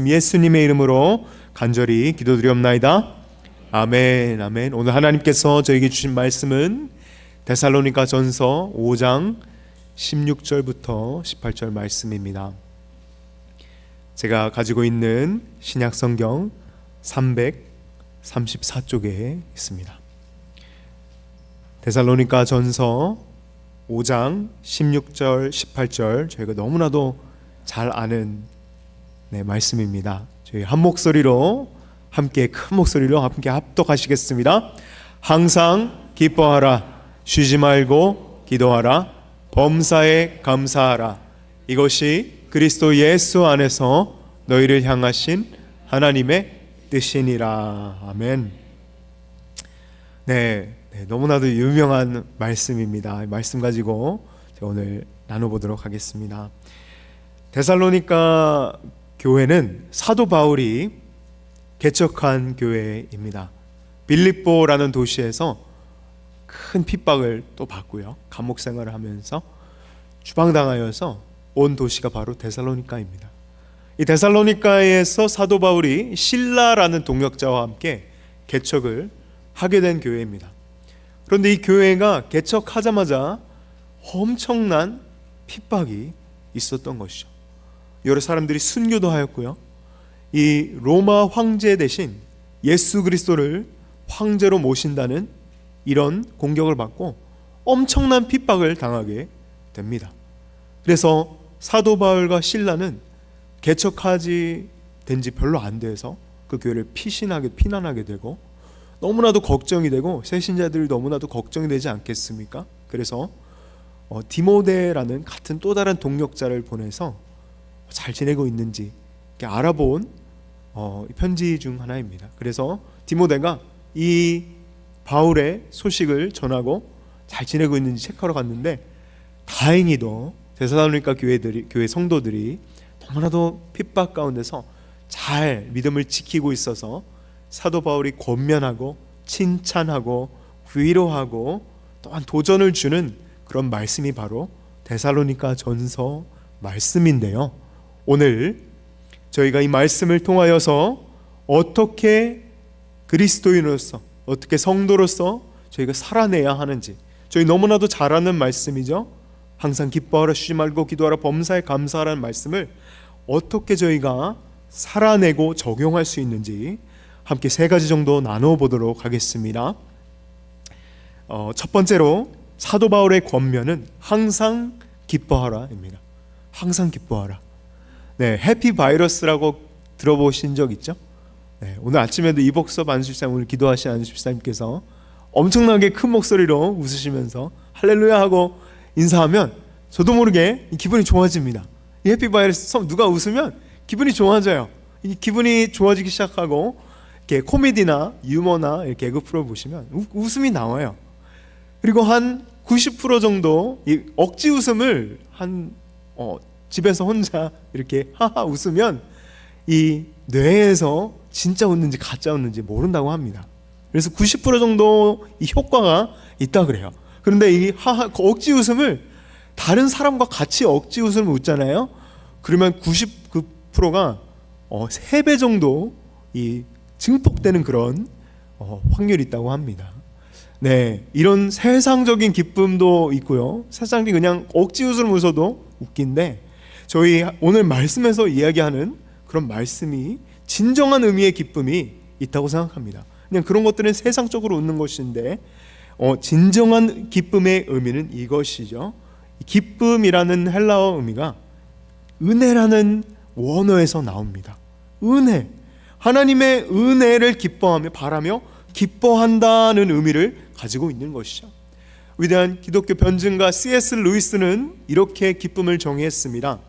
예수님의 이름으로 간절히 기도드리옵나이다. 아멘, 아멘. 오늘 하나님께서 저에게 주신 말씀은 데살로니가 전서 5장 16절부터 18절 말씀입니다. 제가 가지고 있는 신약 성경 334쪽에 있습니다. 데살로니가 전서 5장 16절, 18절 저희가 너무나도 잘 아는 말씀입니다. 저희 한 목소리로 함께 큰 목소리로 함께 합독하시겠습니다. 항상 기뻐하라, 쉬지 말고 기도하라, 범사에 감사하라. 이것이 그리스도 예수 안에서 너희를 향하신 하나님의 뜻이니라. 아멘. 너무나도 유명한 말씀입니다. 이 말씀 가지고 오늘 나눠보도록 하겠습니다. 데살로니가 교회는 사도 바울이 개척한 교회입니다. 빌립보라는 도시에서 큰 핍박을 또 받고요, 감옥 생활을 하면서 추방당하여서 온 도시가 바로 데살로니가입니다. 이 데살로니가에서 사도 바울이 실라라는 동역자와 함께 개척을 하게 된 교회입니다. 그런데 이 교회가 개척하자마자 엄청난 핍박이 있었던 것이죠. 여러 사람들이 순교도 하였고요, 이 로마 황제 대신 예수 그리스도를 황제로 모신다는 이런 공격을 받고 엄청난 핍박을 당하게 됩니다. 그래서 사도 바울과 실라는 개척하지 된 지 별로 안 돼서 그 교회를 피난하게 되고 너무나도 걱정이 되고 새신자들이 너무나도 걱정이 되지 않겠습니까? 그래서 디모데라는 같은 또 다른 동역자를 보내서 잘 지내고 있는지 알아본 편지 중 하나입니다. 그래서 디모데가 이 바울의 소식을 전하고 잘 지내고 있는지 체크하러 갔는데, 다행히도 데살로니가 교회 성도들이 너무나도 핍박 가운데서 잘 믿음을 지키고 있어서 사도 바울이 권면하고 칭찬하고 위로하고 또한 도전을 주는 그런 말씀이 바로 데살로니가 전서 말씀인데요, 오늘 저희가 이 말씀을 통하여서 어떻게 그리스도인으로서, 어떻게 성도로서 저희가 살아내야 하는지, 저희 너무나도 잘 아는 말씀이죠. 항상 기뻐하라, 쉬지 말고 기도하라, 범사에 감사하라는 말씀을 어떻게 저희가 살아내고 적용할 수 있는지 함께 세 가지 정도 나누어 보도록 하겠습니다. 첫 번째로 사도 바울의 권면은 항상 기뻐하라입니다. 항상 기뻐하라. 해피 바이러스라고 들어보신 적 있죠? 오늘 아침에도 이복섭 안수집사님, 오늘 기도하신 안수집사님께서 엄청나게 큰 목소리로 웃으시면서 할렐루야 하고 인사하면 저도 모르게 기분이 좋아집니다. 이 해피 바이러스, 누가 웃으면 기분이 좋아져요. 이 기분이 좋아지기 시작하고 이렇게 코미디나 유머나 이렇게 개그 프로 보시면 웃음이 나와요. 그리고 한 90% 정도 이 억지 웃음을 집에서 혼자 이렇게 하하 웃으면 이 뇌에서 진짜 웃는지 가짜 웃는지 모른다고 합니다. 그래서 90% 정도 이 효과가 있다 그래요. 그런데 이 하하 억지 웃음을 다른 사람과 같이 억지 웃음을 웃잖아요. 그러면 99%가 3배 정도 이 증폭되는 그런 확률이 있다고 합니다. 이런 세상적인 기쁨도 있고요, 세상적인 그냥 억지 웃음을 웃어도 웃긴데, 저희 오늘 말씀에서 이야기하는 그런 말씀이 진정한 의미의 기쁨이 있다고 생각합니다. 그냥 그런 것들은 세상적으로 웃는 것인데 진정한 기쁨의 의미는 이것이죠. 기쁨이라는 헬라어 의미가 은혜라는 원어에서 나옵니다. 은혜, 하나님의 은혜를 기뻐하며 바라며 기뻐한다는 의미를 가지고 있는 것이죠. 위대한 기독교 변증가 C.S. 루이스는 이렇게 기쁨을 정의했습니다.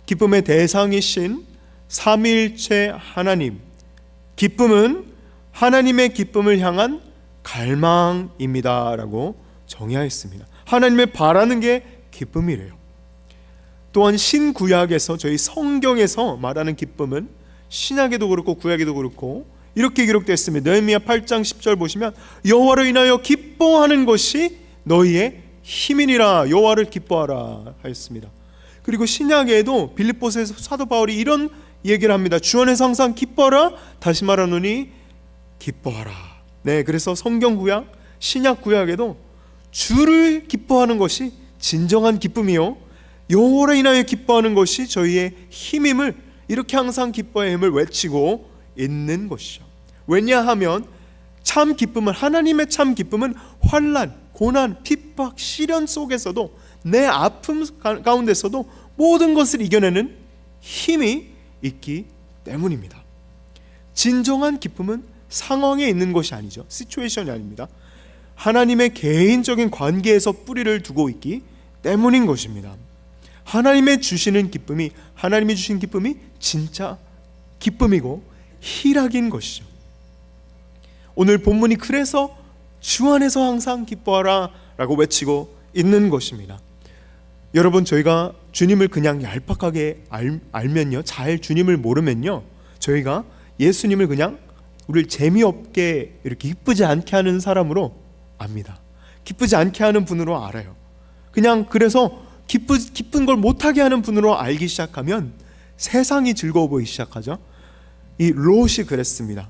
기쁨의 대상이신 삼위일체 하나님, 기쁨은 하나님의 기쁨을 향한 갈망입니다 라고 정의하였습니다. 하나님을 바라는 게 기쁨이래요. 또한 신구약에서, 저희 성경에서 말하는 기쁨은 신약에도 그렇고 구약에도 그렇고 이렇게 기록되어 있습니다. 느헤미야 8장 10절 보시면 여호와를 인하여 기뻐하는 것이 너희의 힘이니라, 여호와를 기뻐하라 하였습니다. 그리고 신약에도 빌립보서에서 사도 바울이 이런 얘기를 합니다. 주 안에서 항상 기뻐하라. 다시 말하노니 기뻐하라. 네, 그래서 성경 구약, 신약 구약에도 주를 기뻐하는 것이 진정한 기쁨이요, 여호와로 인하여 기뻐하는 것이 저희의 힘임을, 이렇게 항상 기뻐의 힘을 외치고 있는 것이죠. 왜냐하면 참 기쁨은, 하나님의 참 기쁨은 환난, 고난, 핍박, 시련 속에서도, 내 아픔 가운데서도 모든 것을 이겨내는 힘이 있기 때문입니다. 진정한 기쁨은 상황에 있는 것이 아니죠. 시츄에이션이 아닙니다. 하나님의 개인적인 관계에서 뿌리를 두고 있기 때문인 것입니다. 하나님이 주신 기쁨이 진짜 기쁨이고 희락인 것이죠. 오늘 본문이 그래서 주 안에서 항상 기뻐하라 라고 외치고 있는 것입니다. 여러분, 저희가 주님을 그냥 얄팍하게 알면요, 잘 주님을 모르면요, 저희가 예수님을 그냥 우리를 재미없게, 이렇게 기쁘지 않게 하는 사람으로 압니다. 기쁘지 않게 하는 분으로 알아요. 그냥 그래서 기쁜 걸 못하게 하는 분으로 알기 시작하면 세상이 즐거워 보이기 시작하죠. 이 롯이 그랬습니다.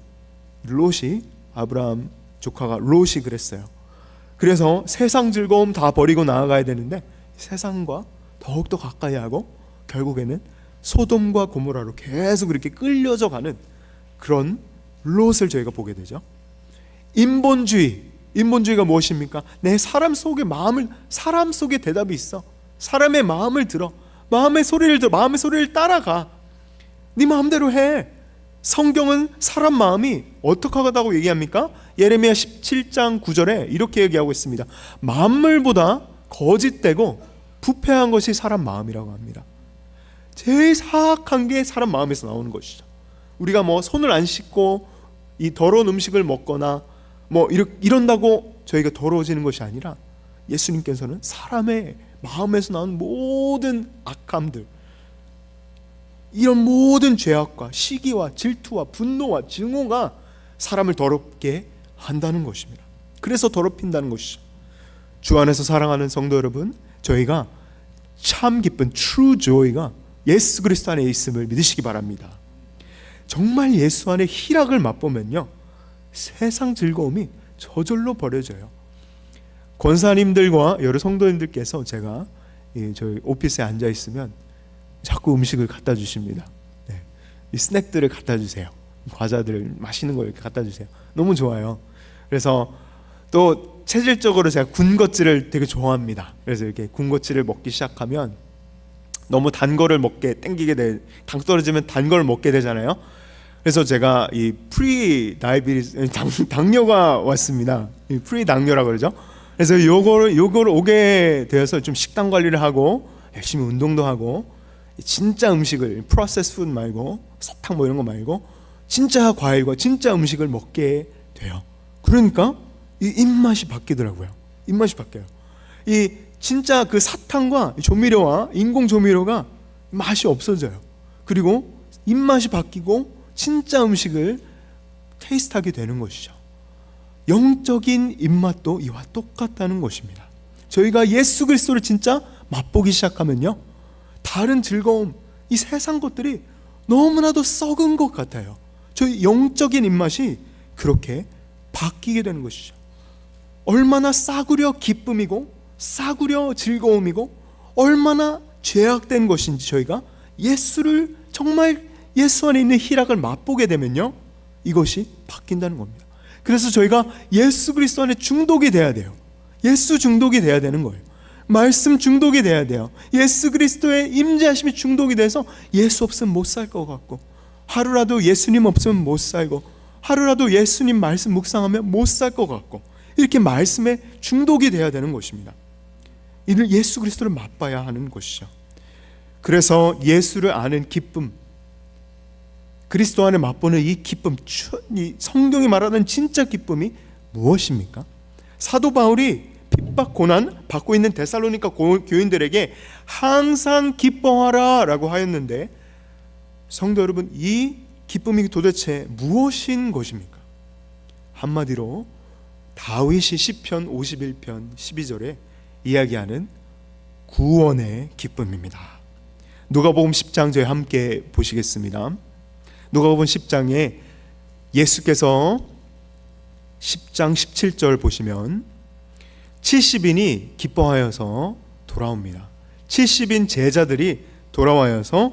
롯이, 아브라함 조카가 롯이 그랬어요. 그래서 세상 즐거움 다 버리고 나아가야 되는데 세상과 더욱더 가까이 하고 결국에는 소돔과 고모라로 계속 이렇게 끌려져 가는 그런 롯을 저희가 보게 되죠. 인본주의가 무엇입니까? 내 사람 속에 대답이 있어. 사람의 마음을 들어, 마음의 소리를 따라가. 네 마음대로 해. 성경은 사람 마음이 어떻게 하다고 얘기합니까? 예레미야 17장 9절에 이렇게 얘기하고 있습니다. 만물보다 거짓되고 부패한 것이 사람 마음이라고 합니다. 제일 사악한 게 사람 마음에서 나오는 것이죠. 우리가 손을 안 씻고 이 더러운 음식을 먹거나 이런다고 저희가 더러워지는 것이 아니라, 예수님께서는 사람의 마음에서 나오는 모든 악함들, 이런 모든 죄악과 시기와 질투와 분노와 증오가 사람을 더럽게 한다는 것입니다. 그래서 더럽힌다는 것이죠. 주 안에서 사랑하는 성도 여러분, 저희가 참 기쁜 true joy가 예수 그리스도 안에 있음을 믿으시기 바랍니다. 정말 예수 안에 희락을 맛보면요, 세상 즐거움이 저절로 버려져요. 권사님들과 여러 성도님들께서 제가 저희 오피스에 앉아 있으면 자꾸 음식을 갖다 주십니다. 네. 이 스낵들을 갖다 주세요. 과자들, 맛있는 거 이렇게 갖다 주세요. 너무 좋아요. 그래서 또 체질적으로 제가 군것질을 되게 좋아합니다. 그래서 이렇게 군것질을 먹기 시작하면 너무 단 거를 먹게 땡기게 당 떨어지면 단 걸 먹게 되잖아요. 그래서 제가 이 프리 다이비티스, 당뇨가 왔습니다. 이 프리 당뇨라 그러죠. 그래서 요거를 오게 되어서 좀 식단 관리를 하고 열심히 운동도 하고, 진짜 음식을, 프로세스 푸드 말고 사탕 이런 거 말고 진짜 과일과 진짜 음식을 먹게 돼요. 그러니까 이 입맛이 바뀌더라고요. 입맛이 바뀌어요. 이 진짜 그 사탕과 조미료와 인공 조미료가 맛이 없어져요. 그리고 입맛이 바뀌고 진짜 음식을 테이스트하게 되는 것이죠. 영적인 입맛도 이와 똑같다는 것입니다. 저희가 예수 그리스도를 진짜 맛보기 시작하면요, 다른 즐거움, 이 세상 것들이 너무나도 썩은 것 같아요. 저희 영적인 입맛이 그렇게 바뀌게 되는 것이죠. 얼마나 싸구려 기쁨이고 싸구려 즐거움이고 얼마나 죄악된 것인지 저희가 예수를, 정말 예수 안에 있는 희락을 맛보게 되면요, 이것이 바뀐다는 겁니다. 그래서 저희가 예수 그리스도 안에 중독이 돼야 돼요. 예수 중독이 돼야 되는 거예요. 말씀 중독이 돼야 돼요. 예수 그리스도의 임재하심이 중독이 돼서 예수 없으면 못 살 것 같고, 하루라도 예수님 없으면 못 살고, 하루라도 예수님 말씀 묵상하면 못 살 것 같고, 이렇게 말씀에 중독이 돼야 되는 것입니다. 이를 예수 그리스도를 맛봐야 하는 것이죠. 그래서 예수를 아는 기쁨, 그리스도 안에 맛보는 이 기쁨, 이 성경이 말하는 진짜 기쁨이 무엇입니까? 사도 바울이 핍박 고난 받고 있는 데살로니가 교인들에게 항상 기뻐하라 라고 하였는데, 성도 여러분, 이 기쁨이 도대체 무엇인 것입니까? 한마디로 다윗이 시편 51편 12절에 이야기하는 구원의 기쁨입니다. 누가복음 10장 저희 함께 보시겠습니다. 누가복음 10장에 예수께서 10장 17절 보시면 70인이 기뻐하여서 돌아옵니다. 70인 제자들이 돌아와서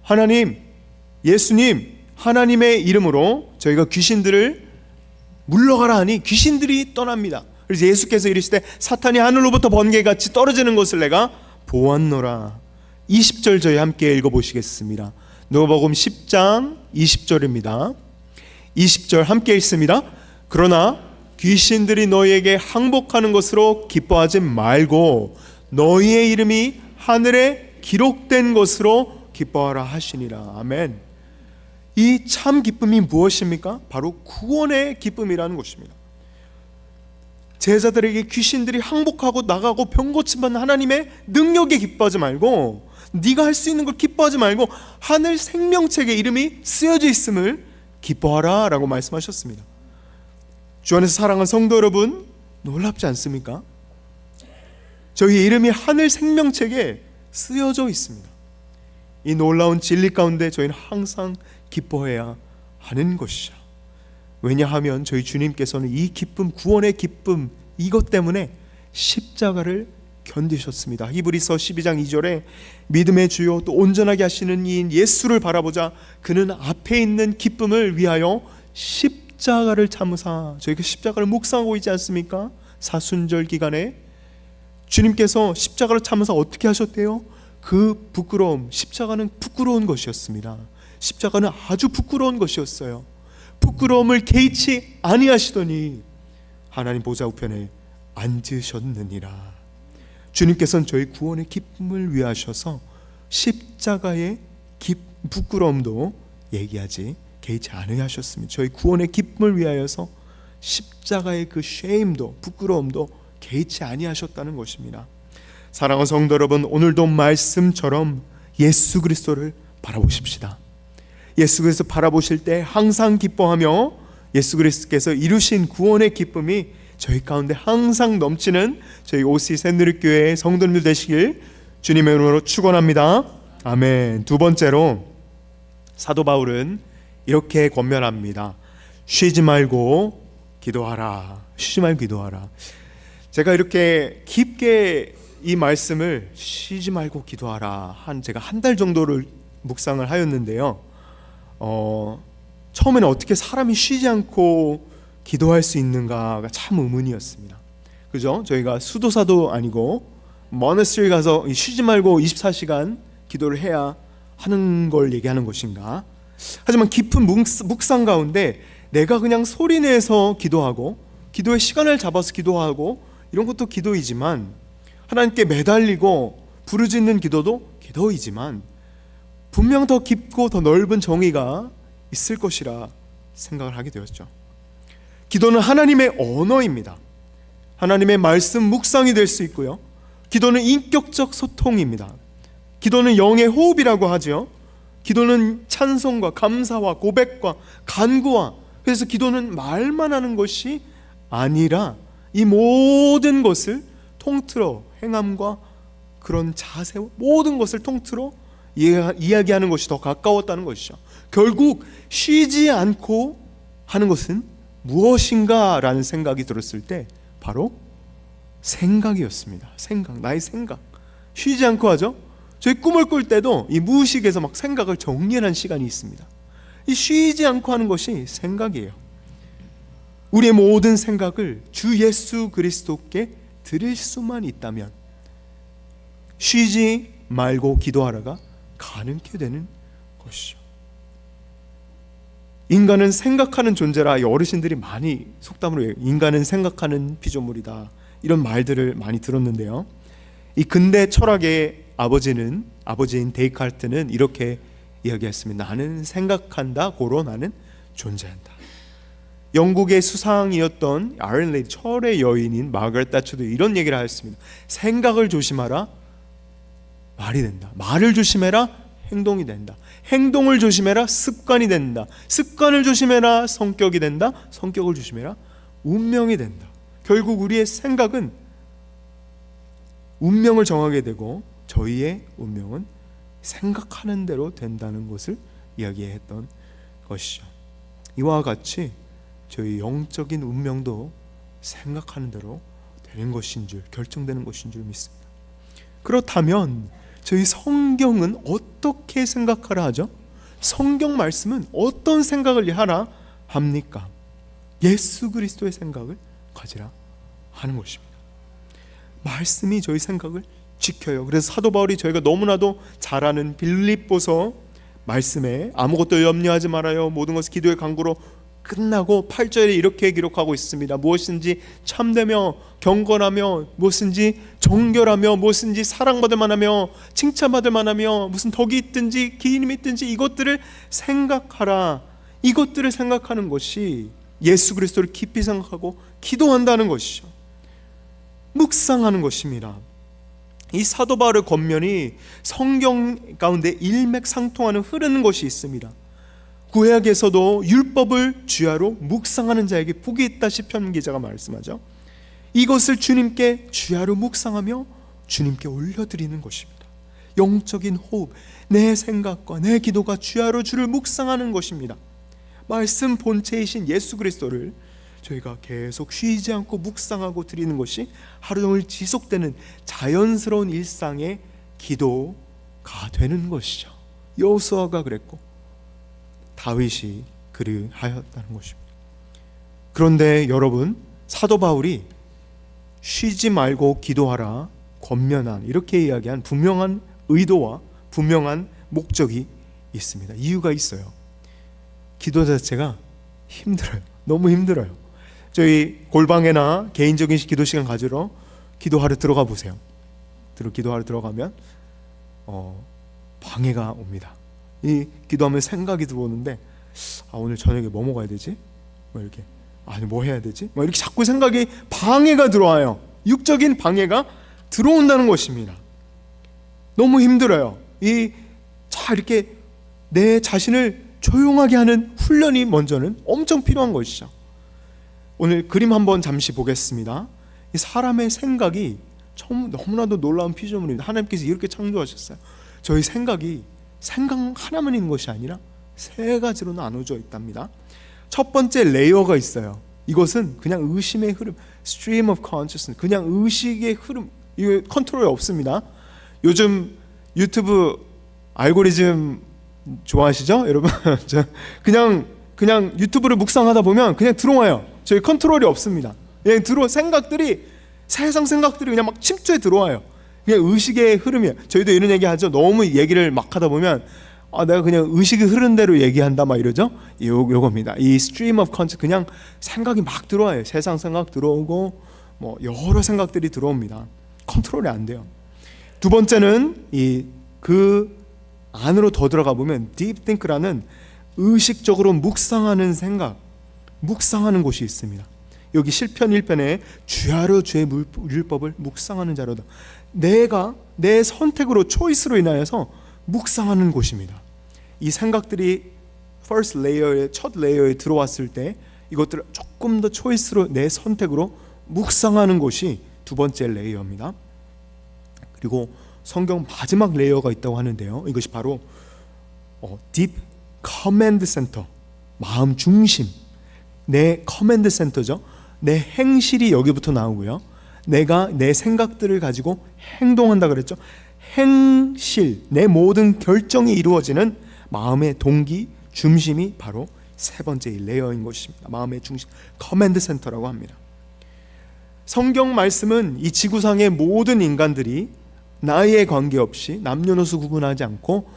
하나님, 예수님, 하나님의 이름으로 저희가 귀신들을 물러가라 하니 귀신들이 떠납니다. 그래서 예수께서 이르시되 사탄이 하늘로부터 번개같이 떨어지는 것을 내가 보았노라. 20절 저희 함께 읽어보시겠습니다. 누가복음 10장 20절입니다. 20절 함께 읽습니다. 그러나 귀신들이 너희에게 항복하는 것으로 기뻐하지 말고 너희의 이름이 하늘에 기록된 것으로 기뻐하라 하시니라. 아멘. 이 참 기쁨이 무엇입니까? 바로 구원의 기쁨이라는 것입니다. 제자들에게 귀신들이 항복하고 나가고 병 고침받는 하나님의 능력에 기뻐하지 말고, 네가 할 수 있는 걸 기뻐하지 말고 하늘 생명책에 이름이 쓰여져 있음을 기뻐하라 라고 말씀하셨습니다. 주 안에서 사랑하는 성도 여러분, 놀랍지 않습니까? 저희 이름이 하늘 생명책에 쓰여져 있습니다. 이 놀라운 진리 가운데 저희는 항상 기뻐해야 하는 것이죠. 왜냐하면 저희 주님께서는 이 기쁨, 구원의 기쁨, 이것 때문에 십자가를 견디셨습니다. 히브리서 12장 2절에 믿음의 주요 또 온전하게 하시는 이인 예수를 바라보자 그는 앞에 있는 기쁨을 위하여 십자가를 참으사. 저희가 십자가를 묵상하고 있지 않습니까? 사순절 기간에 주님께서 십자가를 참으사 어떻게 하셨대요? 그 부끄러움, 십자가는 부끄러운 것이었습니다. 십자가는 아주 부끄러운 것이었어요. 부끄러움을 개의치 아니하시더니 하나님 보좌 우편에 앉으셨느니라. 주님께서는 저희 구원의 기쁨을 위하셔서 십자가의 부끄러움도 얘기하지 개의치 않으셨습니다. 저희 구원의 기쁨을 위하여서 십자가의 그 쉐임도, 부끄러움도 개의치 아니하셨다는 것입니다. 사랑하는 성도 여러분, 오늘도 말씀처럼 예수 그리스도를 바라보십시다. 예수 그리스도 바라보실 때 항상 기뻐하며 예수 그리스도께서 이루신 구원의 기쁨이 저희 가운데 항상 넘치는 저희 OC 새누리교회 성도님들 되시길 주님의 이름으로 축원합니다. 아멘. 두 번째로 사도 바울은 이렇게 권면합니다. 쉬지 말고 기도하라. 쉬지 말고 기도하라. 제가 이렇게 깊게 이 말씀을 쉬지 말고 기도하라 제가 한 달 정도를 묵상을 하였는데요. 처음에는 어떻게 사람이 쉬지 않고 기도할 수 있는가가 참 의문이었습니다. 그죠? 저희가 수도사도 아니고 모나스트리 가서 쉬지 말고 24시간 기도를 해야 하는 걸 얘기하는 것인가? 하지만 깊은 묵상 가운데 내가 그냥 소리내서 기도하고 기도의 시간을 잡아서 기도하고 이런 것도 기도이지만, 하나님께 매달리고 부르짖는 기도도 기도이지만 분명 더 깊고 더 넓은 정의가 있을 것이라 생각을 하게 되었죠. 기도는 하나님의 언어입니다. 하나님의 말씀 묵상이 될 수 있고요. 기도는 인격적 소통입니다. 기도는 영의 호흡이라고 하죠. 기도는 찬송과 감사와 고백과 간구와, 그래서 기도는 말만 하는 것이 아니라 이 모든 것을 통틀어 행함과 그런 자세, 모든 것을 통틀어 이야기하는 것이 더 가까웠다는 것이죠. 결국 쉬지 않고 하는 것은 무엇인가 라는 생각이 들었을 때 바로 생각이었습니다. 생각, 나의 생각. 쉬지 않고 하죠. 저희 꿈을 꿀 때도 이 무의식에서 막 생각을 정리하는 시간이 있습니다. 이 쉬지 않고 하는 것이 생각이에요. 우리의 모든 생각을 주 예수 그리스도께 드릴 수만 있다면 쉬지 말고 기도하라가 가능케 되는 것이죠. 인간은 생각하는 존재라 어르신들이 많이 속담으로 인간은 생각하는 피조물이다, 이런 말들을 많이 들었는데요. 이 근대 철학의 아버지인 데이칼트는 이렇게 이야기했습니다. 나는 생각한다, 고로 나는 존재한다. 영국의 수상이었던 아일랜드 철의 여인인 마거렛 thatcher도 이런 얘기를 하였습니다. 생각을 조심하라, 말이 된다. 말을 조심해라, 행동이 된다. 행동을 조심해라, 습관이 된다. 습관을 조심해라, 성격이 된다. 성격을 조심해라, 운명이 된다. 결국 우리의 생각은 운명을 정하게 되고 저희의 운명은 생각하는 대로 된다는 것을 이야기했던 것이죠. 이와 같이 저희 영적인 운명도 생각하는 대로 되는 것인 줄, 결정되는 것인 줄 믿습니다. 그렇다면 저희 성경은 어떻게 생각하라 하죠? 성경 말씀은 어떤 생각을 하라 합니까? 예수 그리스도의 생각을 가지라 하는 것입니다. 말씀이 저희 생각을 지켜요. 그래서 사도 바울이 저희가 너무나도 잘 아는 빌립보서 말씀에 아무것도 염려하지 말아요, 모든 것을 기도의 간구로 끝나고 8절에 이렇게 기록하고 있습니다. 무엇인지 참되며 경건하며, 무엇인지 정결하며, 무엇인지 사랑받을 만하며, 칭찬받을 만하며, 무슨 덕이 있든지 기인이 있든지 이것들을 생각하라. 이것들을 생각하는 것이 예수 그리스도를 깊이 생각하고 기도한다는 것이죠. 묵상하는 것입니다. 이 사도 바울의 권면이 성경 가운데 일맥상통하는 흐르는 것이 있습니다. 구약에서도 율법을 주야로 묵상하는 자에게 복이 있다 시편 기자가 말씀하죠. 이것을 주님께 주야로 묵상하며 주님께 올려드리는 것입니다. 영적인 호흡, 내 생각과 내 기도가 주야로 주를 묵상하는 것입니다. 말씀 본체이신 예수 그리스도를 저희가 계속 쉬지 않고 묵상하고 드리는 것이 하루 종일 지속되는 자연스러운 일상의 기도가 되는 것이죠. 여호수아가 그랬고 다윗이 그리하였다는 것입니다. 그런데 여러분, 사도 바울이 쉬지 말고 기도하라 권면한, 이렇게 이야기한 분명한 의도와 분명한 목적이 있습니다. 이유가 있어요. 기도 자체가 힘들어요. 너무 힘들어요. 저희 골방에나 개인적인 기도 시간 가지러 기도하러 들어가 보세요. 기도하러 들어가면 방해가 옵니다. 이 기도하면 생각이 들어오는데, 오늘 저녁에 뭐 먹어야 되지? 이렇게, 아니 뭐 해야 되지? 이렇게 자꾸 생각이, 방해가 들어와요. 육적인 방해가 들어온다는 것입니다. 너무 힘들어요. 이렇게 내 자신을 조용하게 하는 훈련이 먼저는 엄청 필요한 것이죠. 오늘 그림 한번 잠시 보겠습니다. 이 사람의 생각이 너무나도 놀라운 피조물입니다. 하나님께서 이렇게 창조하셨어요. 저희 생각이 생각 하나만 있는 것이 아니라 세 가지로 나눠져 있답니다. 첫 번째 레이어가 있어요. 이것은 그냥 의심의 흐름, stream of consciousness, 그냥 의식의 흐름, 이거 컨트롤이 없습니다. 요즘 유튜브 알고리즘 좋아하시죠, 여러분? 그냥 유튜브를 묵상하다 보면 그냥 들어와요. 저희 컨트롤이 없습니다. 그냥 생각들이, 세상 생각들이 그냥 막 침투해 들어와요. 그냥 의식의 흐름이에요. 저희도 이런 얘기 하죠. 너무 얘기를 막 하다 보면 내가 그냥 의식이 흐른 대로 얘기한다 막 이러죠. 요겁니다. 이 stream of conscious, 그냥 생각이 막 들어와요. 세상 생각 들어오고 여러 생각들이 들어옵니다. 컨트롤이 안 돼요. 두 번째는 그 안으로 더 들어가 보면 deep think라는 의식적으로 묵상하는 생각, 묵상하는 곳이 있습니다. 여기 시편 1편에 주야로 주의 율법을 묵상하는 자로다. 내가 내 선택으로, 초이스로 인하여서 묵상하는 곳입니다. 이 생각들이 first layer의 첫 레이어에 들어왔을 때 이것들을 조금 더 초이스로, 내 선택으로 묵상하는 곳이 두 번째 레이어입니다. 그리고 성경 마지막 레이어가 있다고 하는데요, 이것이 바로 deep command center, 마음 중심, 내 커맨드 센터죠. 내 행실이 여기부터 나오고요, 내가 내 생각들을 가지고 행동한다 그랬죠. 행실, 내 모든 결정이 이루어지는 마음의 동기, 중심이 바로 세 번째 레이어인 것입니다. 마음의 중심, 커맨드 센터라고 합니다. 성경 말씀은 이 지구상의 모든 인간들이 나이에 관계없이 남녀노소 구분하지 않고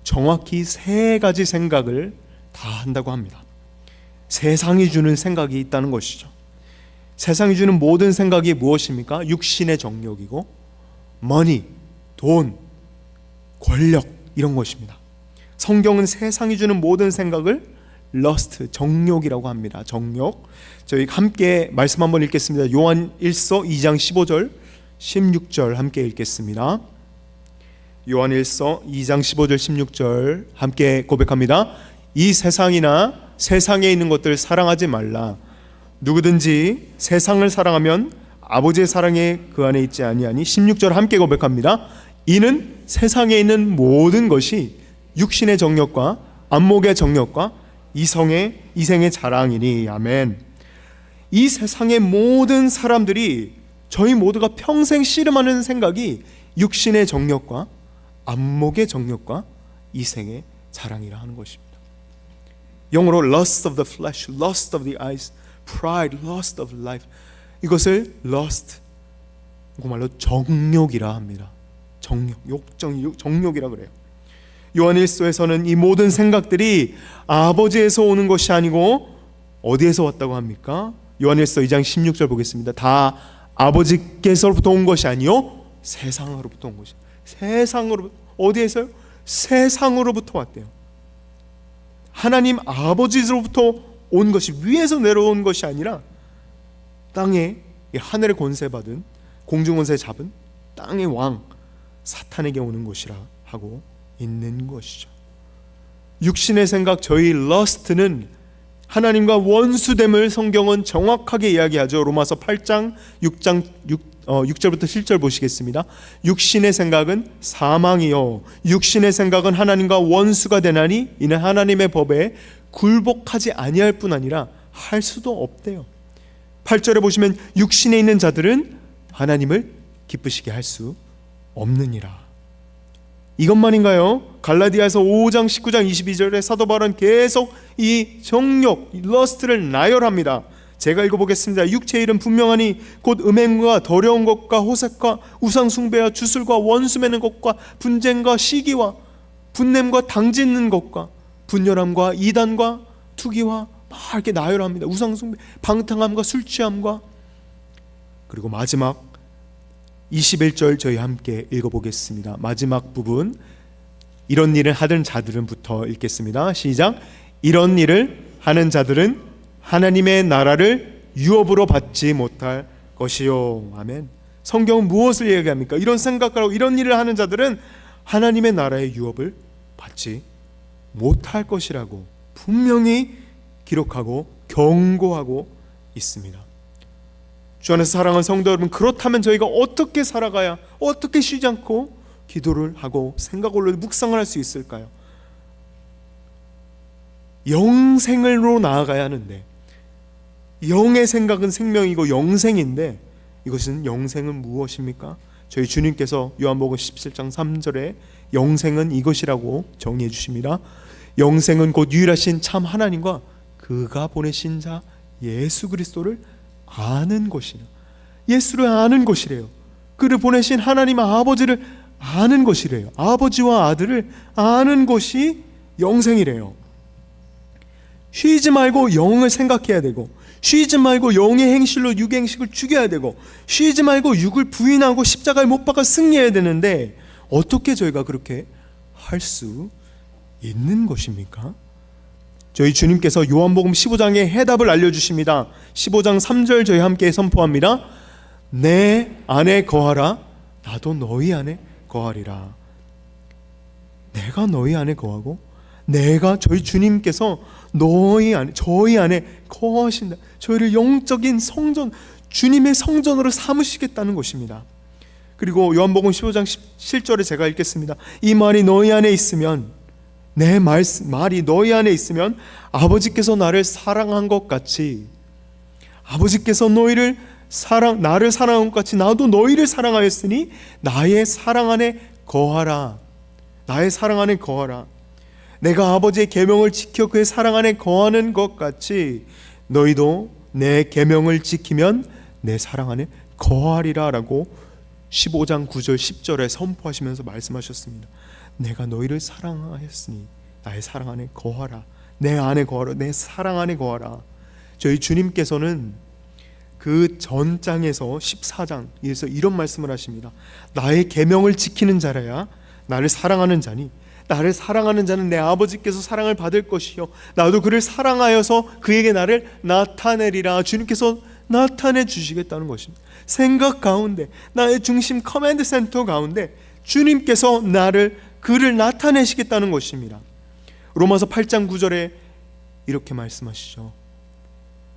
정확히 세 가지 생각을 다 한다고 합니다. 세상이 주는 생각이 있다는 것이죠. 세상이 주는 모든 생각이 무엇입니까? 육신의 정욕이고, money, 돈, 권력, 이런 것입니다. 성경은 세상이 주는 모든 생각을 lust, 정욕이라고 합니다. 정욕. 저희 함께 말씀 한번 읽겠습니다. 요한 1서 2장 15절 16절 함께 읽겠습니다. 요한 1서 2장 15절 16절 함께 고백합니다. 이 세상이나 세상에 있는 것들 사랑하지 말라. 누구든지 세상을 사랑하면 아버지의 사랑이 그 안에 있지 아니하니. 16절 함께 고백합니다. 이는 세상에 있는 모든 것이 육신의 정욕과 안목의 정욕과 이생의 자랑이니. 아멘. 이 세상의 모든 사람들이, 저희 모두가 평생 씨름하는 생각이 육신의 정욕과 안목의 정욕과 이생의 자랑이라 하는 것입니다. 영어로 lust of the flesh, lust of the eyes, pride, lust of life. 이것을 lust, 말로 정욕이라 합니다. 정욕이라 그래요. 요한일서에서는 이 모든 생각들이 아버지에서 오는 것이 아니고 어디에서 왔다고 합니까? 요한일서 2장 16절 보겠습니다. 다 아버지께서부터 온 것이 아니요 세상으로부터 온 것이. 어디에서요? 세상으로부터 왔대요. 하나님 아버지로부터 온 것이, 위에서 내려온 것이 아니라 땅에 하늘의 권세 받은, 공중 권세 잡은 땅의 왕 사탄에게 오는 것이라 하고 있는 것이죠. 육신의 생각, 저희 러스트는 하나님과 원수됨을 성경은 정확하게 이야기하죠. 로마서 8장 6절부터 7절 보시겠습니다. 육신의 생각은 사망이요 육신의 생각은 하나님과 원수가 되나니 이는 하나님의 법에 굴복하지 아니할 뿐 아니라 할 수도 없대요. 8절에 보시면 육신에 있는 자들은 하나님을 기쁘시게 할 수 없느니라. 이것만인가요? 갈라디아서 5장 19장 22절에 사도 바울은 계속 이 정욕, 러스트를 나열합니다. 제가 읽어보겠습니다. 육체의 일은 분명하니 곧 음행과 더러운 것과 호색과 우상숭배와 주술과 원수 맺는 것과 분쟁과 시기와 분냄과 당짓는 것과 분열함과 이단과 투기와 막 이렇게 나열합니다. 우상숭배, 방탕함과 술취함과. 그리고 마지막 21절 저희 함께 읽어보겠습니다. 마지막 부분, 이런 일을 하던 자들은부터 읽겠습니다. 시작. 이런 일을 하는 자들은 하나님의 나라를 유업으로 받지 못할 것이요. 아멘. 성경은 무엇을 얘기합니까? 이런 생각을 하고 이런 일을 하는 자들은 하나님의 나라의 유업을 받지 못할 것이라고 분명히 기록하고 경고하고 있습니다. 주 안에서 사랑하는 성도 여러분, 그렇다면 저희가 어떻게 살아가야, 어떻게 쉬지 않고 기도를 하고 생각을 묵상을 할 수 있을까요? 영생으로 나아가야 하는데, 영의 생각은 생명이고 영생인데, 이것은 영생은 무엇입니까? 저희 주님께서 요한복음 17장 3절에 영생은 이것이라고 정의해 주십니다. 영생은 곧 유일하신 참 하나님과 그가 보내신 자 예수 그리스도를 아는 것이라. 예수를 아는 것이래요. 그를 보내신 하나님 아버지를 아는 것이래요. 아버지와 아들을 아는 것이 영생이래요. 쉬지 말고 영을 생각해야 되고, 쉬지 말고 영의 행실로 육의 행식을 죽여야 되고, 쉬지 말고 육을 부인하고 십자가에 못 박아 승리해야 되는데, 어떻게 저희가 그렇게 할 수 있는 것입니까? 저희 주님께서 요한복음 15장의 해답을 알려주십니다. 15장 3절 저희 함께 선포합니다. 내 안에 거하라, 나도 너희 안에 거하리라. 내가 너희 안에 거하고, 내가, 저희 주님께서 너희 안에, 저희 안에 거하신다. 저희를 영적인 성전, 주님의 성전으로 삼으시겠다는 것입니다. 그리고 요한복음 15장 17절에 제가 읽겠습니다. 이 말이 너희 안에 있으면, 내 말이 너희 안에 있으면 아버지께서 나를 사랑한 것 같이, 아버지께서 나를 사랑한 것 같이 나도 너희를 사랑하였으니 나의 사랑 안에 거하라. 나의 사랑 안에 거하라. 내가 아버지의 계명을 지켜 그의 사랑 안에 거하는 것 같이 너희도 내 계명을 지키면 내 사랑 안에 거하리라 라고 15장 9절 10절에 선포하시면서 말씀하셨습니다. 내가 너희를 사랑하였으니 나의 사랑 안에 거하라. 내 안에 거하라. 내 사랑 안에 거하라. 저희 주님께서는 그 전장에서 14장에서 이런 말씀을 하십니다. 나의 계명을 지키는 자라야 나를 사랑하는 자니, 나를 사랑하는 자는 내 아버지께서 사랑을 받을 것이요 나도 그를 사랑하여서 그에게 나를 나타내리라. 주님께서 나타내 주시겠다는 것입니다. 생각 가운데, 나의 중심 커맨드 센터 가운데 주님께서 그를 나타내시겠다는 것입니다. 로마서 8장 9절에 이렇게 말씀하시죠.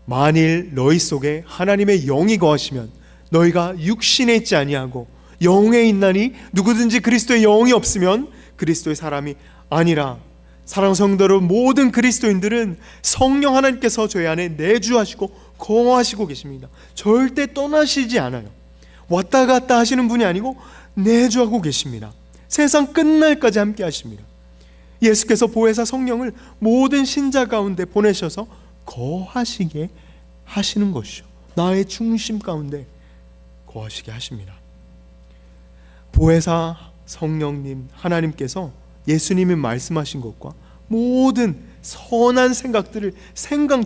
만일 너희 속에 하나님의 영이 거하시면 너희가 육신에 있지 아니하고 영에 있나니 누구든지 그리스도의 영이 없으면 그리스도의 사람이 아니라. 사랑하는 성도 여러분, 모든 그리스도인들은 성령 하나님께서 저희 안에 내주하시고 거하시고 계십니다. 절대 떠나시지 않아요. 왔다 갔다 하시는 분이 아니고 내주하고 계십니다. 세상 끝날까지 함께 하십니다. 예수께서 보혜사 성령을 모든 신자 가운데 보내셔서 거하시게 하시는 것이죠. 나의 중심 가운데 거하시게 하십니다. 보혜사 성령님 하나님께서 예수님이 말씀하신 것과 모든 선한 생각들을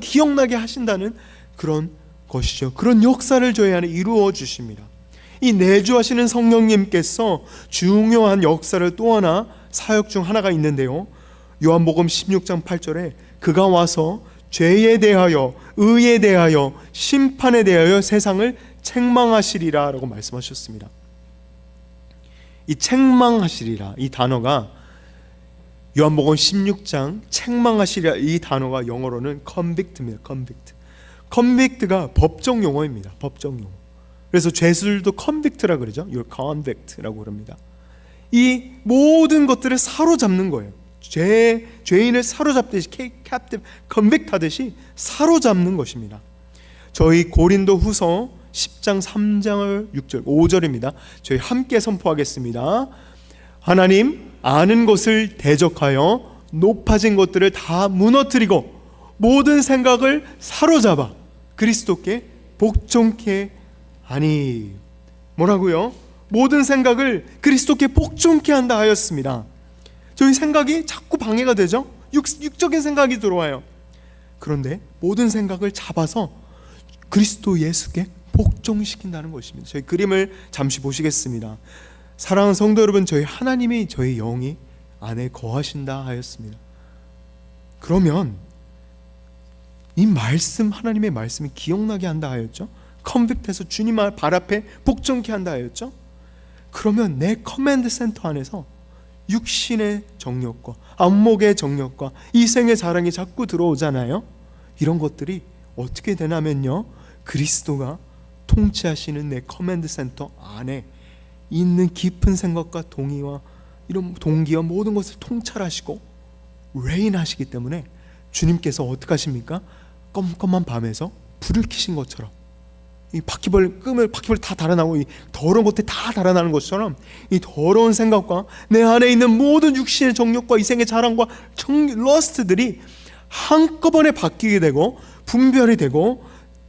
기억나게 하신다는 그런 것이죠. 그런 역사를 저희 안에 이루어 주십니다. 이 내주하시는 성령님께서 중요한 역사를 또 하나 사역 중 하나가 있는데요. 요한복음 16장 8절에 그가 와서 죄에 대하여 의에 대하여 심판에 대하여 세상을 책망하시리라 라고 말씀하셨습니다. 이 책망하시리라 이 단어가 요한복음 16장 책망하시리라 이 단어가 영어로는 convict입니다. convict가 법정 용어입니다. 법정 용어. 그래서 죄수들도 convict라 그러죠. You're convict라고 그럽니다. 이 모든 것들을 사로잡는 거예요. 죄인을 사로잡듯이 captive, convict 하듯이 사로잡는 것입니다. 저희 고린도 후서 10장 3장 6절 5절입니다. 저희 함께 선포하겠습니다. 하나님 아는 것을 대적하여 높아진 것들을 다 무너뜨리고 모든 생각을 사로잡아 그리스도께 복종케 하니. 뭐라고요? 모든 생각을 그리스도께 복종케 한다 하였습니다. 저희 생각이 자꾸 방해가 되죠. 육적인 생각이 들어와요. 그런데 모든 생각을 잡아서 그리스도 예수께 복종시킨다는 것입니다. 저희 그림을 잠시 보시겠습니다. 사랑하는 성도 여러분, 저희 하나님이 저희 영이 안에 거하신다 하였습니다. 그러면 이 말씀, 하나님의 말씀이 기억나게 한다 하였죠. 컨빅트해서 주님 발 앞에 복종케 한다 하였죠. 그러면 내 커맨드 센터 안에서 육신의 정욕과 안목의 정욕과 이생의 자랑이 자꾸 들어오잖아요. 이런 것들이 어떻게 되냐면요, 그리스도가 통치하시는 내 커맨드 센터 안에 있는 깊은 생각과 동의와 이런 동기와 모든 것을 통찰하시고 레인하시기 때문에 주님께서 어떻게 하십니까? 껌껌한 밤에서 불을 켜신 것처럼 이 바퀴벌 다 달아나고 이 더러운 것들이 다 달아나는 것처럼 이 더러운 생각과 내 안에 있는 모든 육신의 정욕과 이생의 자랑과 러스트들이 한꺼번에 바뀌게 되고 분별이 되고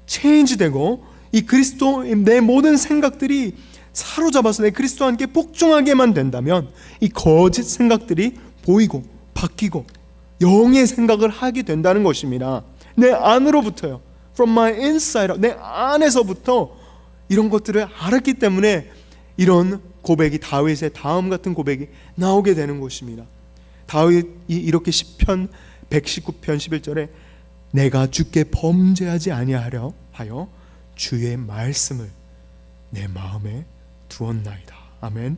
체인지되고 이 그리스도 내 모든 생각들이 사로잡아서 내 그리스도와 함께 복종하게만 된다면 이 거짓 생각들이 보이고 바뀌고 영의 생각을 하게 된다는 것입니다. 내 안으로부터요. From my inside, 내 안에서부터 이런 것들을 알았기 때문에 이런 고백이, 다윗의 다음 같은 고백이 나오게 되는 것입니다. 다윗이 이렇게 시편 119편 11절에 내가 주께 범죄하지 아니하려 하여 주의 말씀을 내 마음에 두었나이다. 아멘.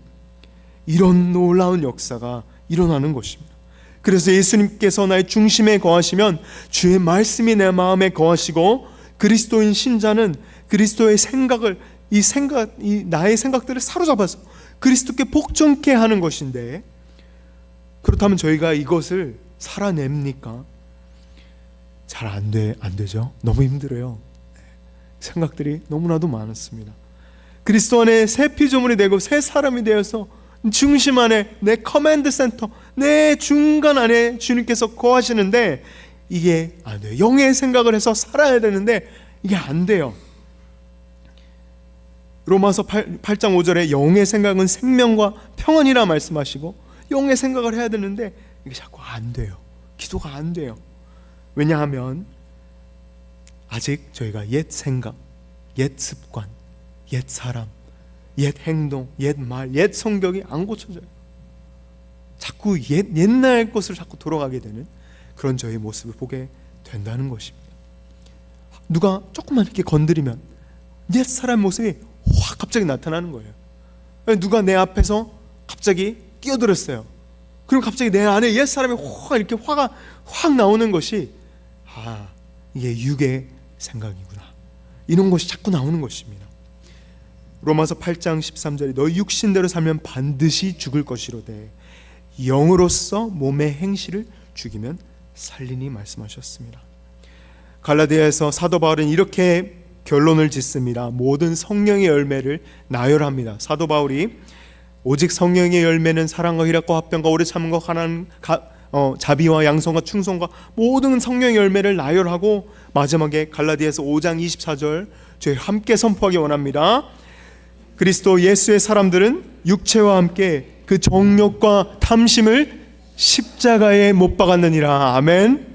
이런 놀라운 역사가 일어나는 것입니다. 그래서 예수님께서 나의 중심에 거하시면 주의 말씀이 내 마음에 거하시고 그리스도인 신자는 그리스도의 생각을 이 나의 생각들을 사로잡아서 그리스도께 복종케 하는 것인데, 그렇다면 저희가 이것을 살아냅니까? 잘 안 되죠. 너무 힘들어요. 생각들이 너무나도 많았습니다. 그리스도 안에 새 피조물이 되고 새 사람이 되어서 중심 안에 내 커맨드 센터, 내 중간 안에 주님께서 거하시는데 이게 안 돼요. 영의 생각을 해서 살아야 되는데 이게 안 돼요. 로마서 8장 5절에 영의 생각은 생명과 평안이라 말씀하시고 영의 생각을 해야 되는데 이게 자꾸 안 돼요. 기도가 안 돼요. 왜냐하면 아직 저희가 옛 생각, 옛 습관, 옛 사람, 옛 행동, 옛 말, 옛 성격이 안 고쳐져요. 자꾸 옛날 것을 자꾸 돌아가게 되는 그런 저의 모습을 보게 된다는 것입니다. 누가 조금만 이렇게 건드리면 옛 사람 모습이 확 갑자기 나타나는 거예요. 누가 내 앞에서 갑자기 끼어들었어요. 그럼 갑자기 내 안에 옛 사람이 확 이렇게 화가 확 나오는 것이 이게 육의 생각이구나. 이런 것이 자꾸 나오는 것입니다. 로마서 8장 13절에 너희 육신대로 살면 반드시 죽을 것이로되 영으로서 몸의 행실을 죽이면 살리니 말씀하셨습니다. 갈라디아에서 사도 바울은 이렇게 결론을 짓습니다. 모든 성령의 열매를 나열합니다. 사도 바울이 오직 성령의 열매는 사랑과 희락과 화평과 오래 참음과 자비와 양성과 충성과 모든 성령의 열매를 나열하고 마지막에 갈라디아서 5장 24절 저희 함께 선포하기 원합니다. 그리스도 예수의 사람들은 육체와 함께 그 정욕과 탐심을 십자가에 못 박았느니라. 아멘.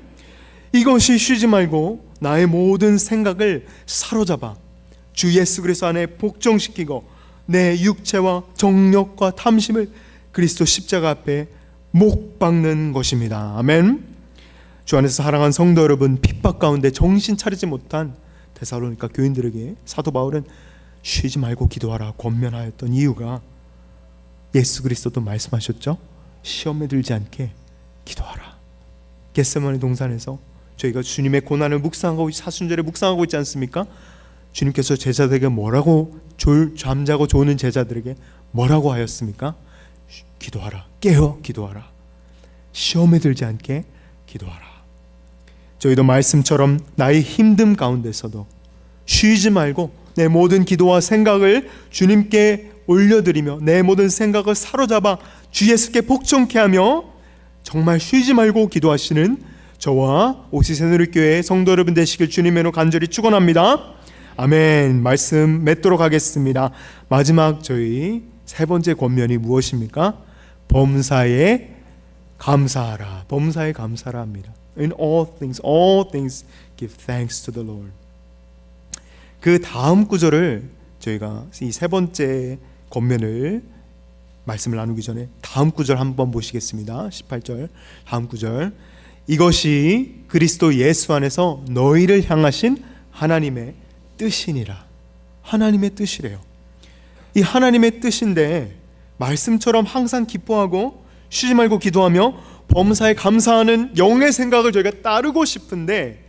이것이 쉬지 말고 나의 모든 생각을 사로잡아 주 예수 그리스도 안에 복종시키고 내 육체와 정욕과 탐심을 그리스도 십자가 앞에 못 박는 것입니다. 아멘. 주 안에서 사랑하는 성도 여러분, 핍박 가운데 정신 차리지 못한 데살로니가 교인들에게 사도 바울은 쉬지 말고 기도하라 권면하였던 이유가 예수 그리스도도 말씀하셨죠. 시험에 들지 않게 기도하라. 겟세마네 동산에서 저희가 주님의 고난을 묵상하고 사순절에 묵상하고 있지 않습니까? 주님께서 제자들에게 뭐라고 잠자고 조는 제자들에게 뭐라고 하였습니까? 기도하라. 깨어 기도하라. 시험에 들지 않게 기도하라. 저희도 말씀처럼 나의 힘듦 가운데서도 쉬지 말고 내 모든 기도와 생각을 주님께 올려드리며 내 모든 생각을 사로잡아 주 예수께 복종케 하며 정말 쉬지 말고 기도하시는 저와 오시새누리교회 성도 여러분 되시길 주님의 이름으로 간절히 축원합니다. 아멘. 말씀 맺도록 하겠습니다. 마지막 저희 세 번째 권면이 무엇입니까? 범사에 감사하라. 범사에 감사라 합니다. In all things give thanks to the Lord. 그 다음 구절을 저희가 이 세 번째 권면을 말씀을 나누기 전에 다음 구절 한번 보시겠습니다. 18절 다음 구절. 이것이 그리스도 예수 안에서 너희를 향하신 하나님의 뜻이니라. 하나님의 뜻이래요. 이 하나님의 뜻인데 말씀처럼 항상 기뻐하고 쉬지 말고 기도하며 범사에 감사하는 영의 생각을 저희가 따르고 싶은데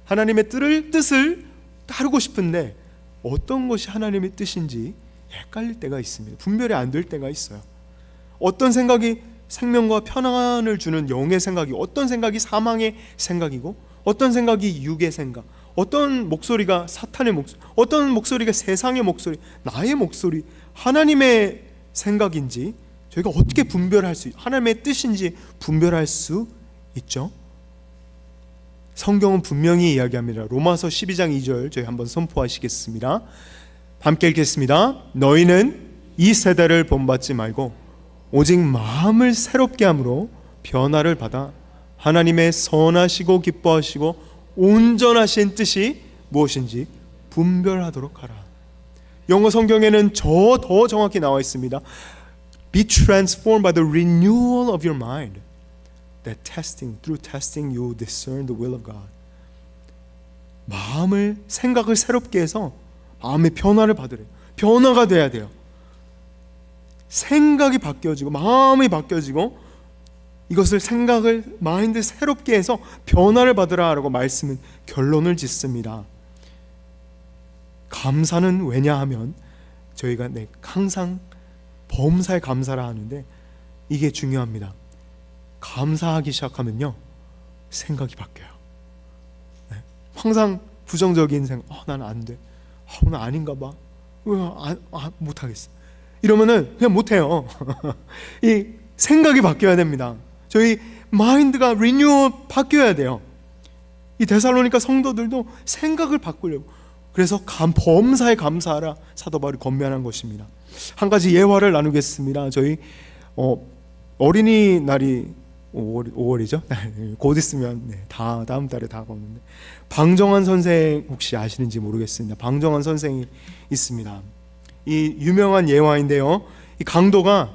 하나님의 뜻을 따르고 싶은데 어떤 것이 하나님의 뜻인지 헷갈릴 때가 있습니다. 분별이 안 될 때가 있어요. 어떤 생각이 생명과 편안을 주는 영의 생각이 어떤 생각이 사망의 생각이고 어떤 생각이 육의 생각, 어떤 목소리가 사탄의 목소리, 어떤 목소리가 세상의 목소리, 나의 목소리, 하나님의 생각인지 저희가 어떻게 분별할 수, 하나님의 뜻인지 분별할 수 있죠. 성경은 분명히 이야기합니다. 로마서 12장 2절 저희 한번 선포하시겠습니다. 함께 읽겠습니다. 너희는 이 세대를 본받지 말고 오직 마음을 새롭게 함으로 변화를 받아 하나님의 선하시고 기뻐하시고 온전하신 뜻이 무엇인지 분별하도록 하라. 영어 성경에는 더 정확히 나와 있습니다. Be transformed by the renewal of your mind. That through testing you discern the will of God. 마음을 생각을 새롭게 해서 마음의 변화를 받으래요. 변화가 돼야 돼요. 생각이 바뀌어지고 마음이 바뀌어지고 이것을 생각을 마인드 새롭게 해서 변화를 받으라라고 말씀은 결론을 짓습니다. 감사는 왜냐하면 저희가 항상 범사에 감사라 하는데 이게 중요합니다. 감사하기 시작하면요 생각이 바뀌어요. 항상 부정적인 생각, 난 안 돼, 오늘 아닌가 봐, 못하겠어 이러면은 그냥 못해요. 이 생각이 바뀌어야 됩니다. 저희 마인드가 리뉴얼 바뀌어야 돼요. 이 데살로니가 성도들도 생각을 바꾸려고 그래서 범사에 감사하라 사도 바울이 권면한 것입니다. 한 가지 예화를 나누겠습니다. 저희 어린이날이 5월이죠? 곧 있으면 다음 달에 다가오는데 방정환 선생 혹시 아시는지 모르겠습니다. 방정환 선생이 있습니다. 이 유명한 예화인데요. 이 강도가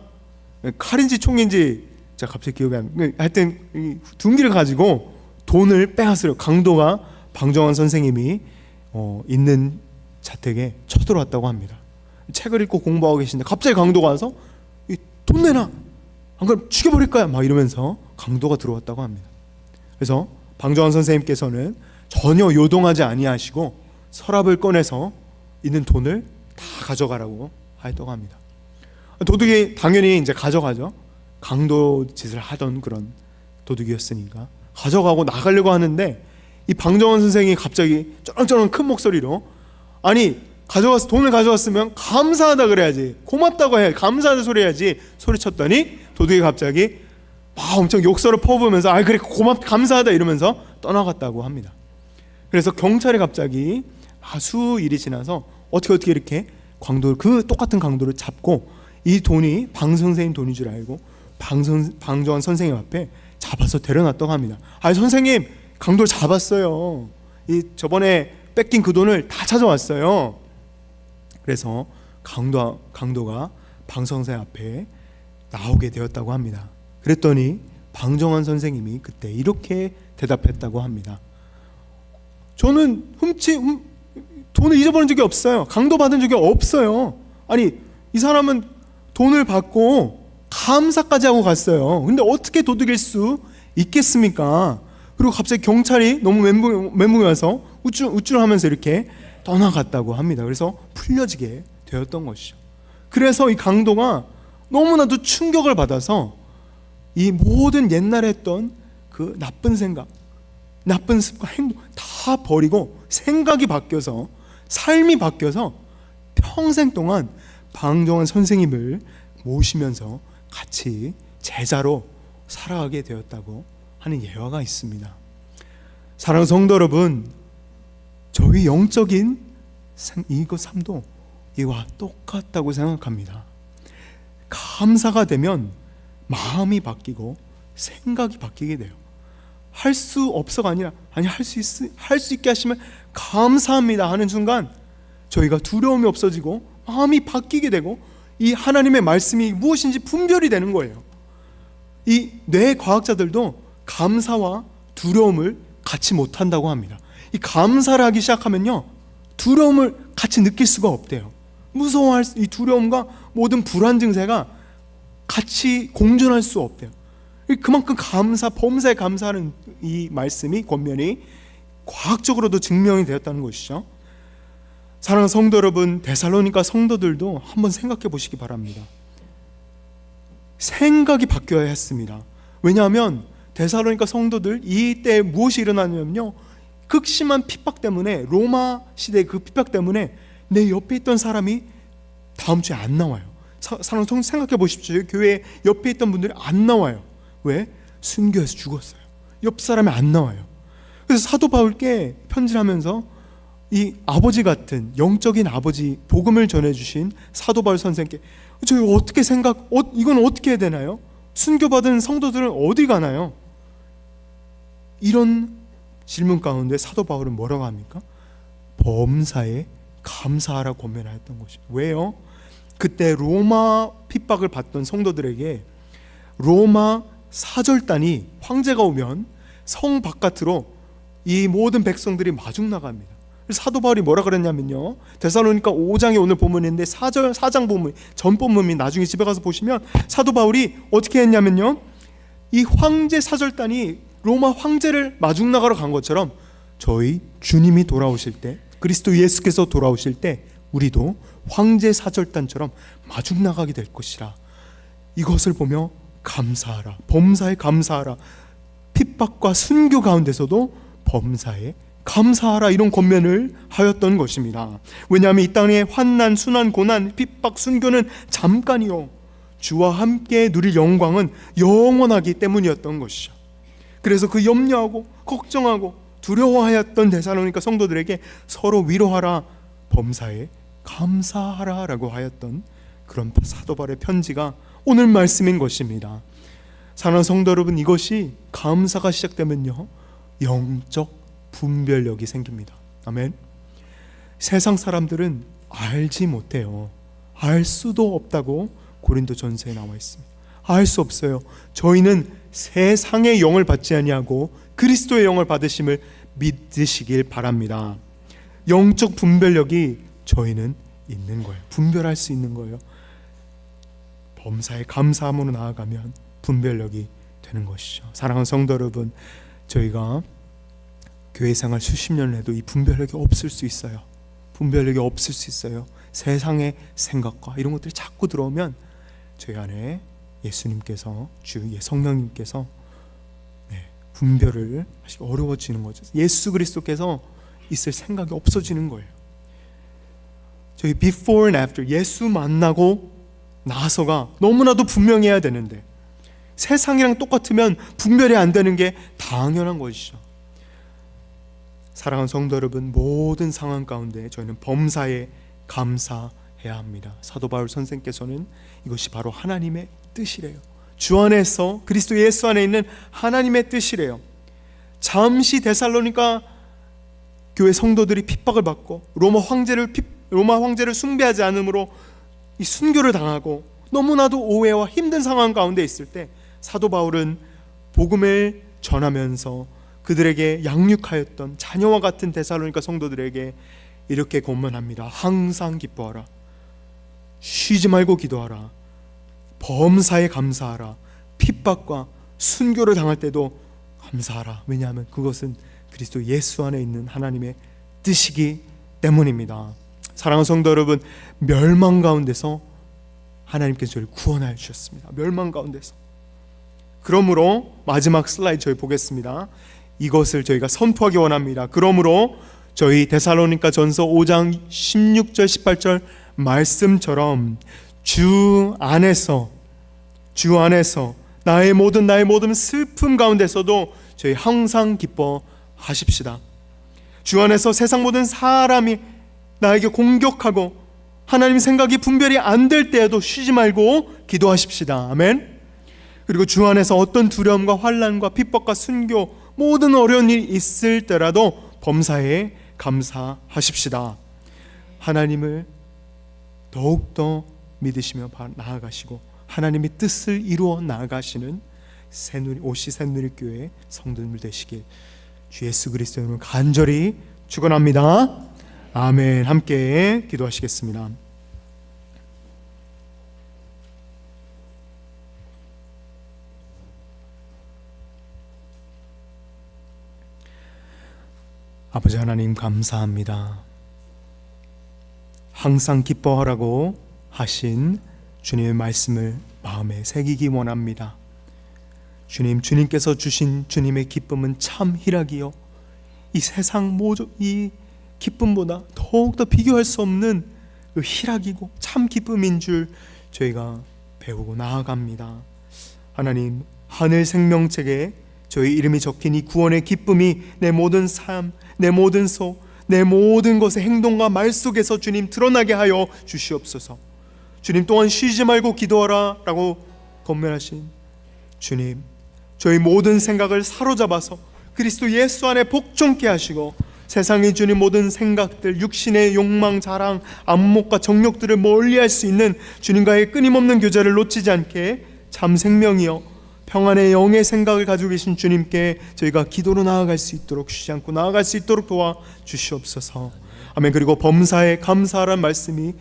칼인지 총인지 제가 갑자기 기억이 안 나요. 하여튼 이 둔기를 가지고 돈을 빼앗으려 강도가 방정환 선생님이 있는 자택에 쳐들어왔다고 합니다. 책을 읽고 공부하고 계신데 갑자기 강도가 와서 돈 내놔, 안 그러면 죽여버릴 거야 막 이러면서 강도가 들어왔다고 합니다. 그래서 방정환 선생님께서는 전혀 요동하지 아니하시고 서랍을 꺼내서 있는 돈을 다 가져가라고 하였다고 합니다. 도둑이 당연히 이제 가져가죠. 강도 짓을 하던 그런 도둑이었으니까 가져가고 나가려고 하는데, 이 방정원 선생이 갑자기 쩌렁쩌렁 큰 목소리로, 아니 돈을 가져왔으면 감사하다 그래야지, 고맙다고 해, 감사하다 소리 해야지 소리쳤더니 도둑이 갑자기 막 엄청 욕설을 퍼부으면서 아 그래 감사하다 이러면서 떠나갔다고 합니다. 그래서 경찰이 갑자기 수일이 지나서 어떻게 이렇게 그 똑같은 강도를 잡고, 이 돈이 방 선생님 돈인 줄 알고 방정원 선생님 앞에 잡아서 데려놨다고 합니다. 아 선생님, 강도를 잡았어요. 저번에 뺏긴 그 돈을 다 찾아왔어요. 그래서 강도가 방 선생님 앞에 나오게 되었다고 합니다. 그랬더니 방정원 선생님이 그때 이렇게 대답했다고 합니다. 저는 돈을 잊어버린 적이 없어요. 강도 받은 적이 없어요. 아니 이 사람은 돈을 받고 감사까지 하고 갔어요. 근데 어떻게 도둑일 수 있겠습니까? 그리고 갑자기 경찰이 너무 멘붕이 와서 우쭐하면서 이렇게 떠나갔다고 합니다. 그래서 풀려지게 되었던 것이죠. 그래서 이 강도가 너무나도 충격을 받아서 이 모든 옛날에 했던 그 나쁜 생각, 나쁜 습관, 행동 다 버리고 생각이 바뀌어서, 삶이 바뀌어서 평생 동안 방정원 선생님을 모시면서 같이 제자로 살아가게 되었다고 하는 예화가 있습니다. 사랑하는 성도 여러분, 저희 영적인 삶도 이와 똑같다고 생각합니다. 감사가 되면 마음이 바뀌고 생각이 바뀌게 돼요. 할 수 없어가 아니라 할 수 있게 하시면 감사합니다 하는 순간 저희가 두려움이 없어지고 마음이 바뀌게 되고, 이 하나님의 말씀이 무엇인지 분별이 되는 거예요. 이 뇌과학자들도 감사와 두려움을 같이 못한다고 합니다. 이 감사를 하기 시작하면요, 두려움을 같이 느낄 수가 없대요. 무서워할 이 두려움과 모든 불안 증세가 같이 공존할 수 없대요. 그만큼 범사에 감사하는 이 말씀이 권면이 과학적으로도 증명이 되었다는 것이죠. 사랑하는 성도 여러분, 데살로니가 성도들도 한번 생각해 보시기 바랍니다. 생각이 바뀌어야 했습니다. 왜냐하면 데살로니가 성도들 이때 무엇이 일어나냐면요, 극심한 핍박 때문에, 로마 시대의 그 핍박 때문에 내 옆에 있던 사람이 다음 주에 안 나와요. 사랑 생각해 보십시오. 교회 옆에 있던 분들이 안 나와요. 왜? 순교해서 죽었어요. 옆 사람이 안 나와요. 그래서 사도 바울께 편지를 하면서 이 아버지 같은 영적인 아버지, 복음을 전해주신 사도 바울 선생께 저희 이건 어떻게 해야 되나요? 순교받은 성도들은 어디 가나요? 이런 질문 가운데 사도 바울은 뭐라고 합니까? 범사에 감사하라 권면하였던 것이죠. 왜요? 그때 로마 핍박을 받던 성도들에게 로마 사절단이, 황제가 오면 성 바깥으로 이 모든 백성들이 마중 나갑니다. 사도 바울이 뭐라 그랬냐면요, 데살로니가 5장에 오늘 본문인데 4장 본문, 전 본문이 나중에 집에 가서 보시면 사도 바울이 어떻게 했냐면요, 이 황제 사절단이 로마 황제를 마중 나가러 간 것처럼 저희 주님이 돌아오실 때, 그리스도 예수께서 돌아오실 때 우리도 황제 사절단처럼 마중 나가게 될 것이라. 이것을 보며 감사하라, 범사에 감사하라, 핍박과 순교 가운데서도 범사에 감사하라, 이런 권면을 하였던 것입니다. 왜냐하면 이 땅의 환난, 순환, 고난, 핍박, 순교는 잠깐이요, 주와 함께 누릴 영광은 영원하기 때문이었던 것이죠. 그래서 그 염려하고 걱정하고 두려워하였던 데살로니가 성도들에게 서로 위로하라, 범사에 감사하라 라고 하였던 그런 사도 바울의 편지가 오늘 말씀인 것입니다. 사랑하는 성도 여러분, 이것이 감사가 시작되면요, 영적 분별력이 생깁니다. 아멘. 세상 사람들은 알지 못해요. 알 수도 없다고 고린도전서에 나와 있습니다. 알 수 없어요. 저희는 세상의 영을 받지 아니하고 그리스도의 영을 받으심을 믿으시길 바랍니다. 영적 분별력이 저희는 있는 거예요. 분별할 수 있는 거예요. 범사에 감사함으로 나아가면 분별력이 되는 것이죠. 사랑하는 성도 여러분, 저희가 교회 생활 수십 년을 해도 이 분별력이 없을 수 있어요. 분별력이 없을 수 있어요. 세상의 생각과 이런 것들이 자꾸 들어오면 저희 안에 예수님께서, 주 성령님께서 분별을 하시기 어려워지는 거죠. 예수 그리스도께서 있을 생각이 없어지는 거예요. 저희 before and after, 예수 만나고 나서가 너무나도 분명해야 되는데 세상이랑 똑같으면 분별이 안 되는 게 당연한 것이죠. 사랑하는 성도 여러분, 모든 상황 가운데 저희는 범사에 감사해야 합니다. 사도 바울 선생께서는 이것이 바로 하나님의 뜻이래요. 주 안에서, 그리스도 예수 안에 있는 하나님의 뜻이래요. 잠시 데살로니가 교회 성도들이 핍박을 받고 로마 황제를 숭배하지 않으므로 이 순교를 당하고 너무나도 오해와 힘든 상황 가운데 있을 때 사도 바울은 복음을 전하면서 그들에게 양육하였던 자녀와 같은 데살로니가 성도들에게 이렇게 권면합니다. 항상 기뻐하라, 쉬지 말고 기도하라, 범사에 감사하라, 핍박과 순교를 당할 때도 감사하라. 왜냐하면 그것은 그리스도 예수 안에 있는 하나님의 뜻이기 때문입니다. 사랑하는 성도 여러분, 멸망 가운데서 하나님께서 저를 구원하여 주셨습니다. 멸망 가운데서. 그러므로 마지막 슬라이드 저희 보겠습니다. 이것을 저희가 선포하기 원합니다. 그러므로 저희 데살로니가 전서 5장 16절 18절 말씀처럼 주 안에서 나의 모든 슬픔 가운데서도 저희 항상 기뻐하십시다. 주 안에서 세상 모든 사람이 나에게 공격하고 하나님 생각이 분별이 안 될 때에도 쉬지 말고 기도하십시다. 아멘. 그리고 주 안에서 어떤 두려움과 환난과 핍박과 순교, 모든 어려운 일이 있을 때라도 범사에 감사하십시다. 하나님을 더욱더 믿으시며 나아가시고 하나님의 뜻을 이루어 나아가시는 오시 새누리교회 성도님들 되시길 주 예수 그리스도 이름으로 간절히 축원합니다. 아멘. 함께 기도하시겠습니다. 아버지 하나님 감사합니다. 항상 기뻐하라고 하신 주님의 말씀을 마음에 새기기 원합니다. 주님께서 주신 주님의 기쁨은 참 희락이요, 이 세상 이 기쁨보다 더욱더 비교할 수 없는 그 희락이고 참 기쁨인 줄 저희가 배우고 나아갑니다. 하나님, 하늘 생명책에 저희 이름이 적힌 이 구원의 기쁨이 내 모든 삶, 내 모든 속, 내 모든 것의 행동과 말 속에서 주님 드러나게 하여 주시옵소서. 주님 또한 쉬지 말고 기도하라 라고 권면하신 주님, 저희 모든 생각을 사로잡아서 그리스도 예수 안에 복종케 하시고 세상이 주님 모든 생각들, 육신의 욕망, 자랑, 안목과 정욕들을 멀리할 수 있는 주님과의 끊임없는 교제를 놓치지 않게 참 생명이여 평안의 영의 생각을 가지고 계신 주님께 저희가 기도로 나아갈 수 있도록, 쉬지 않고 나아갈 수 있도록 도와주시옵소서. 아멘. 그리고 범사에 감사하라는 말씀이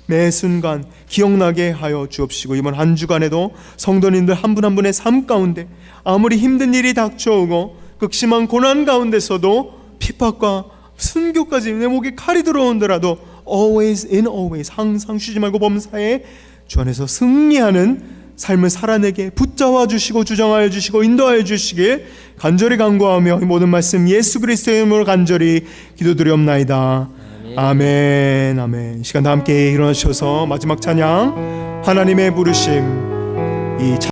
매순간 기억나게 하여 주옵시고, 이번 한 주간에도 성도님들 한 분 한 분의 삶 가운데 아무리 힘든 일이 닥쳐오고 극심한 고난 가운데서도 핍박과 순교까지 내 목에 칼이 들어온더라도 always in always, 항상 쉬지 말고 범사에 주 안에서 승리하는 삶을 살아내게 붙잡아 주시고 주장하여 주시고 인도하여 주시길 간절히 간구하며 이 모든 말씀 예수 그리스도의 이름으로 간절히 기도드리옵나이다. 아멘. 아멘. 이 시간 다 함께 일어나셔서 마지막 찬양, 하나님의 부르심, 이